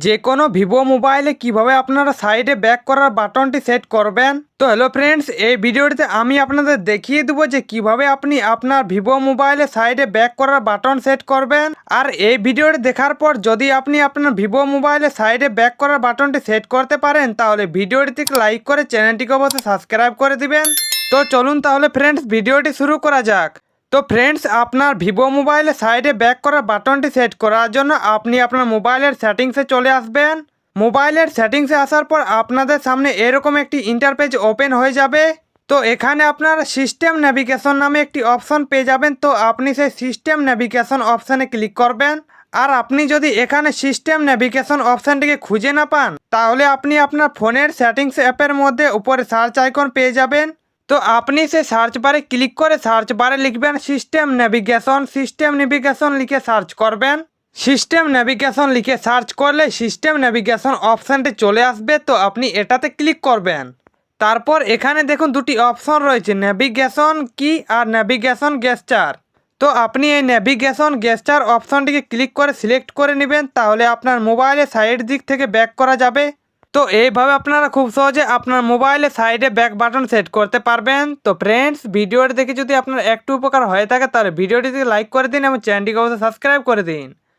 যে কোনো ভিভো মোবাইলে কিভাবে আপনারা সাইডে ব্যাক করার বাটনটি সেট করবেন। তো হ্যালো ফ্রেন্ডস, এই ভিডিওটিতে আমি আপনাদের দেখিয়ে দেবো যে কিভাবে আপনি আপনার ভিভো মোবাইলে সাইডে ব্যাক করার বাটন সেট করবেন। আর এই ভিডিওটি দেখার পর যদি আপনি আপনার ভিভো মোবাইলে সাইডে ব্যাক করার বাটনটি সেট করতে পারেন তাহলে ভিডিওটিতে লাইক করে চ্যানেলটিকে অবশ্যই সাবস্ক্রাইব করে দিবেন। তো চলুন তাহলে ফ্রেন্ডস ভিডিওটি শুরু করা যাক। তো ফ্রেন্ডস, আপনার ভিভো মোবাইলে সাইডে ব্যাক করার বাটনটি সেট করার জন্য আপনি আপনার মোবাইলের সেটিংসে চলে আসবেন। মোবাইলের সেটিংসে আসার পর আপনাদের সামনে এরকম একটি ইন্টারপেজ ওপেন হয়ে যাবে। তো এখানে আপনারা সিস্টেম নেভিগেশন নামে একটি অপশন পেয়ে যাবেন। তো আপনি সেই সিস্টেম নেভিগেশন অপশানে ক্লিক করবেন। আর আপনি যদি এখানে সিস্টেম নেভিগেশন অপশানটিকে খুঁজে না পান তাহলে আপনি আপনার ফোনের সেটিংস অ্যাপের মধ্যে উপরে সার্চ আইকন পেয়ে যাবেন। তো আপনি সেই সার্চ বারে ক্লিক করে সার্চ বারে লিখবেন সিস্টেম নেভিগেশন লিখে সার্চ করবেন। সিস্টেম নেভিগেশন লিখে সার্চ করলে সিস্টেম নেভিগেশন অপশানটি চলে আসবে। তো আপনি এটাতে ক্লিক করবেন। তারপর এখানে দেখুন দুটি অপশন রয়েছে, নেভিগেশন কি আর নেভিগেশন গেস্টার। তো আপনি এই নেভিগেশন গেস্টার অপশনটিকে ক্লিক করে সিলেক্ট করে নেবেন, তাহলে আপনার মোবাইলে সাইড দিক থেকে ব্যাক করা যাবে। তো এইভাবে আপনারা খুব সহজে আপনার মোবাইলে সাইডে ব্যাক বাটন সেট করতে পারবেন। তো ফ্রেন্ডস, ভিডিওটি দেখে যদি আপনার একটু উপকার হয়ে থাকে তাহলে ভিডিওটিতে লাইক করে দিন এবং চ্যানেলটিকে অবশ্যই সাবস্ক্রাইব করে দিন।